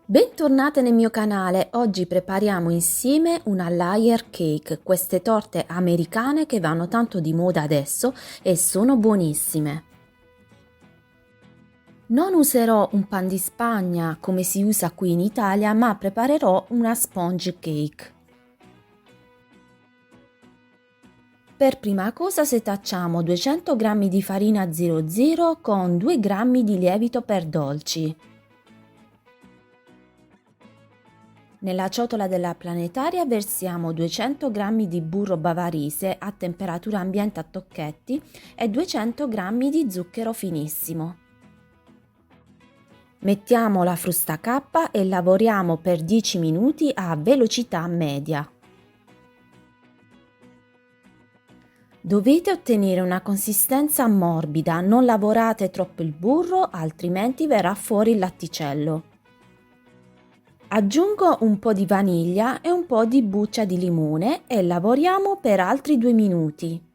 Bentornate nel mio canale, oggi prepariamo insieme una layer cake, queste torte americane che vanno tanto di moda adesso e sono buonissime. Non userò un pan di Spagna come si usa qui in Italia, ma preparerò una sponge cake. Per prima cosa setacciamo 200 g di farina 00 con 2 g di lievito per dolci. Nella ciotola della planetaria versiamo 200 g di burro bavarese a temperatura ambiente a tocchetti e 200 g di zucchero finissimo. Mettiamo la frusta K e lavoriamo per 10 minuti a velocità media. Dovete ottenere una consistenza morbida, non lavorate troppo il burro altrimenti verrà fuori il latticello. Aggiungo un po' di vaniglia e un po' di buccia di limone e lavoriamo per altri 2 minuti.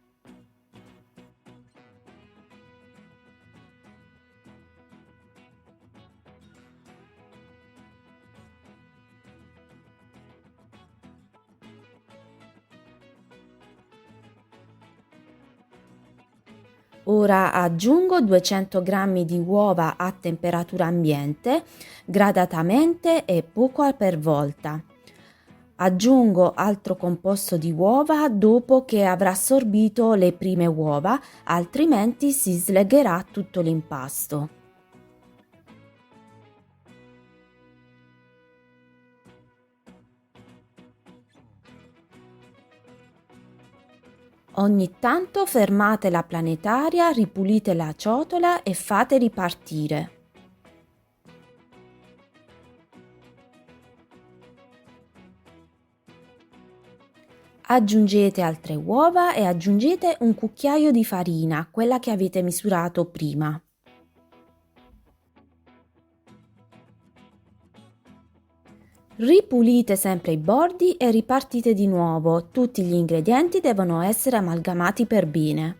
Ora aggiungo 200 g di uova a temperatura ambiente, gradatamente e poco per volta. Aggiungo altro composto di uova dopo che avrà assorbito le prime uova, altrimenti si slegherà tutto l'impasto. Ogni tanto fermate la planetaria, ripulite la ciotola e fate ripartire. Aggiungete altre uova e aggiungete un cucchiaio di farina, quella che avete misurato prima. Ripulite sempre i bordi e ripartite di nuovo, tutti gli ingredienti devono essere amalgamati per bene.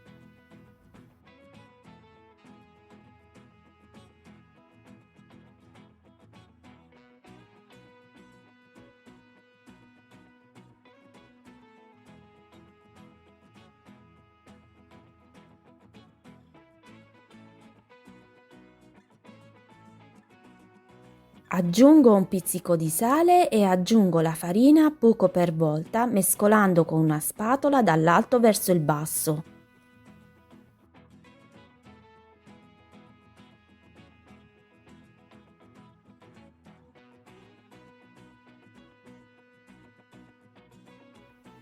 Aggiungo un pizzico di sale e aggiungo la farina poco per volta, mescolando con una spatola dall'alto verso il basso.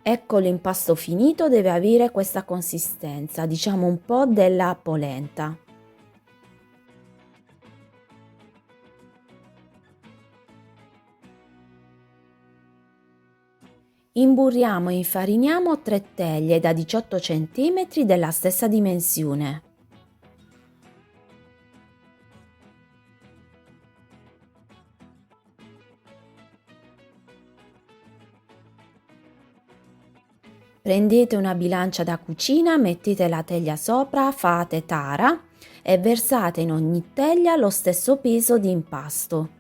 Ecco l'impasto finito, deve avere questa consistenza, diciamo un po' della polenta. Imburriamo e infariniamo 3 teglie da 18 cm della stessa dimensione. Prendete una bilancia da cucina, mettete la teglia sopra, fate tara e versate in ogni teglia lo stesso peso di impasto.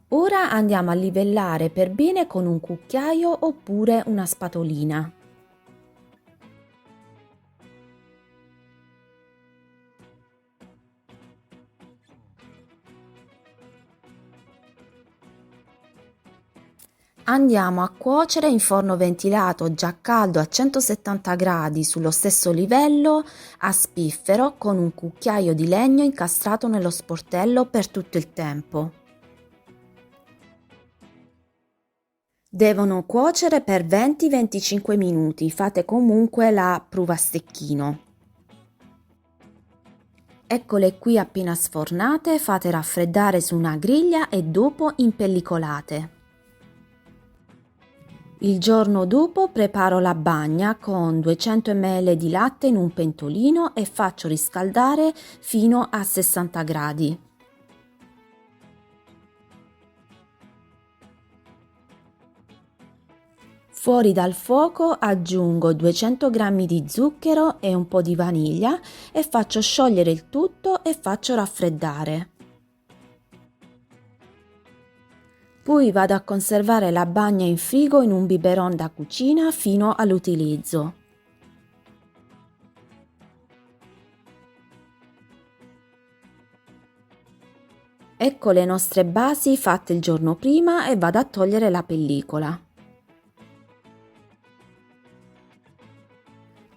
Ora andiamo a livellare per bene con un cucchiaio oppure una spatolina. Andiamo a cuocere in forno ventilato già caldo a 170 gradi sullo stesso livello a spiffero con un cucchiaio di legno incastrato nello sportello per tutto il tempo. Devono cuocere per 20-25 minuti, fate comunque la prova a stecchino. Eccole qui appena sfornate, fate raffreddare su una griglia e dopo impellicolate. Il giorno dopo preparo la bagna con 200 ml di latte in un pentolino e faccio riscaldare fino a 60 gradi. Fuori dal fuoco aggiungo 200 g di zucchero e un po' di vaniglia e faccio sciogliere il tutto e faccio raffreddare. Poi vado a conservare la bagna in frigo in un biberon da cucina fino all'utilizzo. Ecco le nostre basi fatte il giorno prima e vado a togliere la pellicola.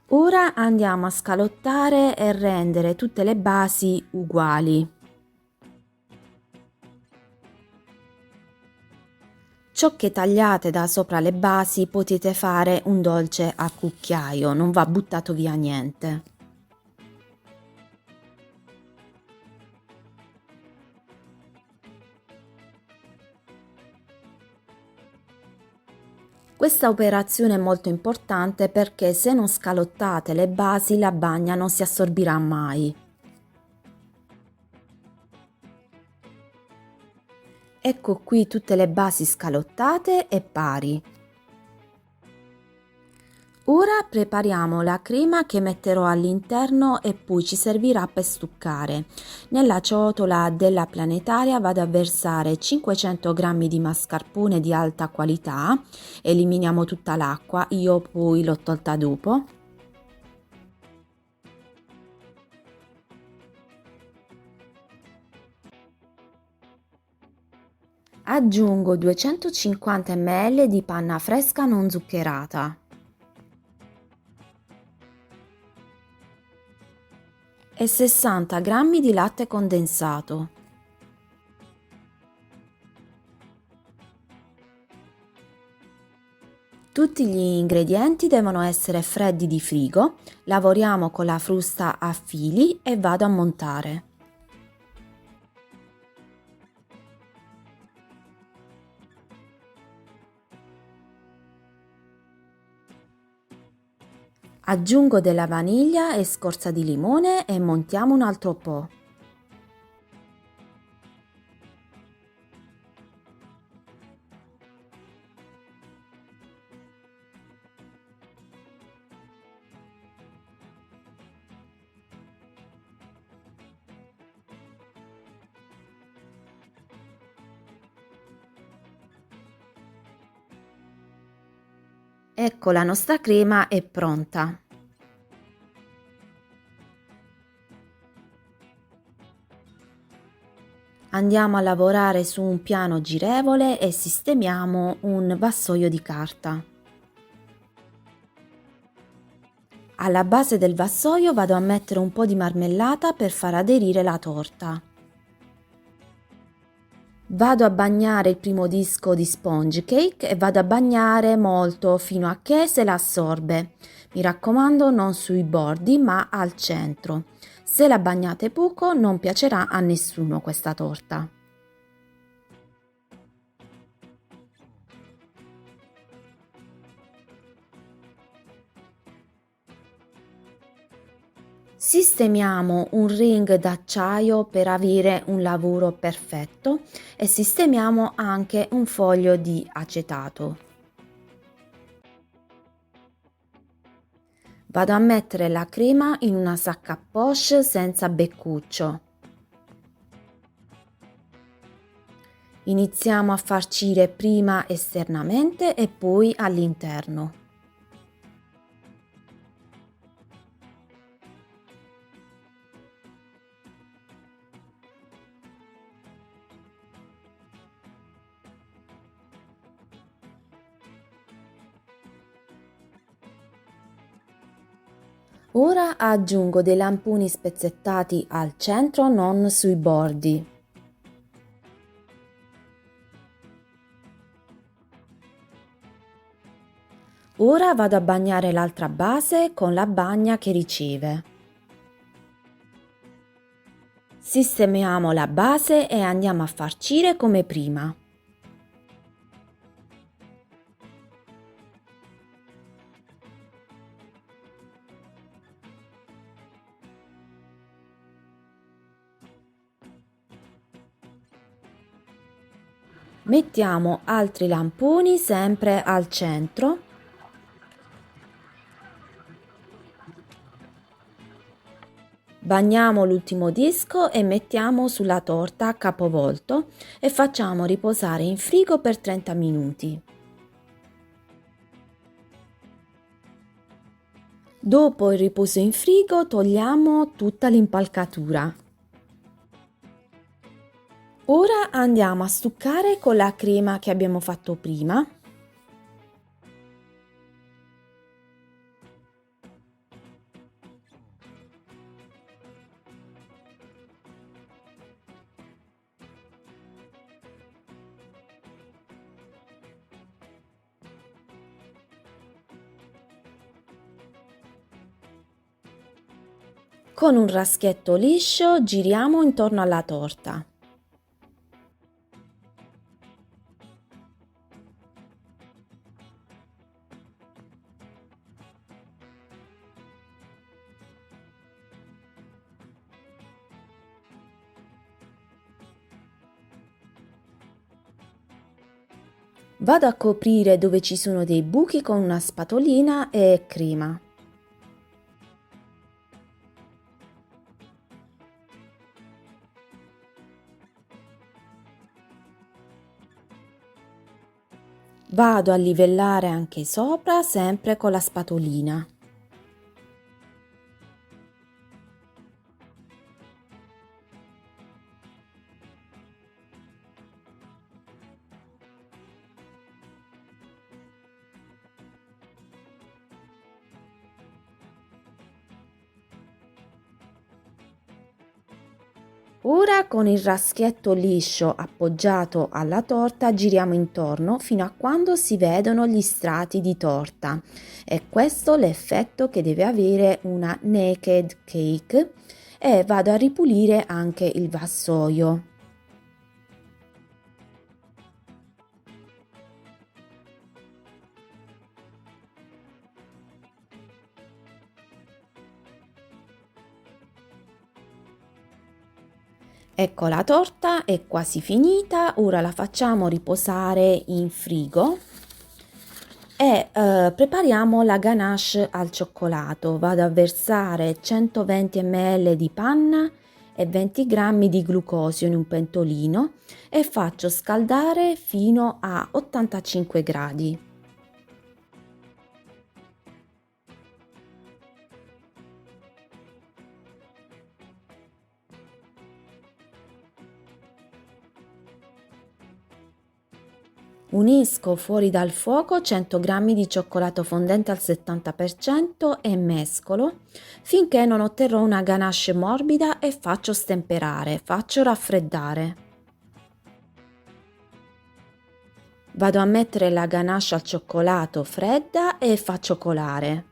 Ora andiamo a scalottare e rendere tutte le basi uguali. Ciocche tagliate da sopra le basi potete fare un dolce a cucchiaio, non va buttato via niente. Questa operazione è molto importante perché se non scalottate le basi la bagna non si assorbirà mai. Ecco qui tutte le basi scalottate e pari. Ora prepariamo la crema che metterò all'interno e poi ci servirà per stuccare. Nella ciotola della planetaria vado a versare 500 g di mascarpone di alta qualità, eliminiamo tutta l'acqua, io poi l'ho tolta dopo. Aggiungo 250 ml di panna fresca non zuccherata. E 60 g di latte condensato. Tutti gli ingredienti devono essere freddi di frigo, lavoriamo con la frusta a fili e vado a montare. Aggiungo della vaniglia e scorza di limone e montiamo un altro po'. Ecco, la nostra crema è pronta. Andiamo a lavorare su un piano girevole e sistemiamo un vassoio di carta. Alla base del vassoio vado a mettere un po' di marmellata per far aderire la torta. Vado a bagnare il primo disco di sponge cake e vado a bagnare molto fino a che se la assorbe. Mi raccomando, non sui bordi ma al centro. Se la bagnate poco non piacerà a nessuno questa torta. Sistemiamo un ring d'acciaio per avere un lavoro perfetto e sistemiamo anche un foglio di acetato. Vado a mettere la crema in una sacca a poche senza beccuccio. Iniziamo a farcire prima esternamente e poi all'interno. Ora aggiungo dei lamponi spezzettati al centro, non sui bordi. Ora vado a bagnare l'altra base con la bagna che riceve. Sistemiamo la base e andiamo a farcire come prima. Mettiamo altri lamponi sempre al centro. Bagniamo l'ultimo disco e mettiamo sulla torta capovolto e facciamo riposare in frigo per 30 minuti. Dopo il riposo in frigo togliamo tutta l'impalcatura. Ora andiamo a stuccare con la crema che abbiamo fatto prima. Con un raschietto liscio giriamo intorno alla torta. Vado a coprire dove ci sono dei buchi con una spatolina e crema. Vado a livellare anche sopra, sempre con la spatolina. Ora con il raschietto liscio appoggiato alla torta giriamo intorno fino a quando si vedono gli strati di torta. È questo l'effetto che deve avere una naked cake e vado a ripulire anche il vassoio. Ecco, la torta è quasi finita, ora la facciamo riposare in frigo e prepariamo la ganache al cioccolato. Vado a versare 120 ml di panna e 20 g di glucosio in un pentolino e faccio scaldare fino a 85 gradi. Unisco fuori dal fuoco 100 g di cioccolato fondente al 70% e mescolo finché non otterrò una ganache morbida e faccio stemperare, faccio raffreddare. Vado a mettere la ganache al cioccolato fredda e faccio colare.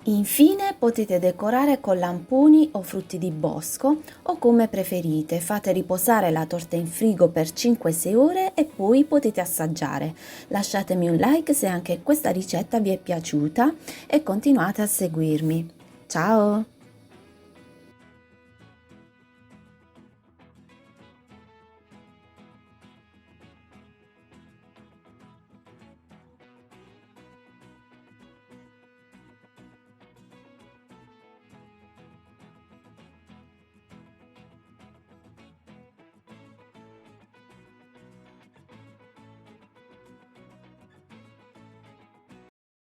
Infine potete decorare con lamponi o frutti di bosco o come preferite, fate riposare la torta in frigo per 5-6 ore e poi potete assaggiare. Lasciatemi un like se anche questa ricetta vi è piaciuta e continuate a seguirmi. Ciao!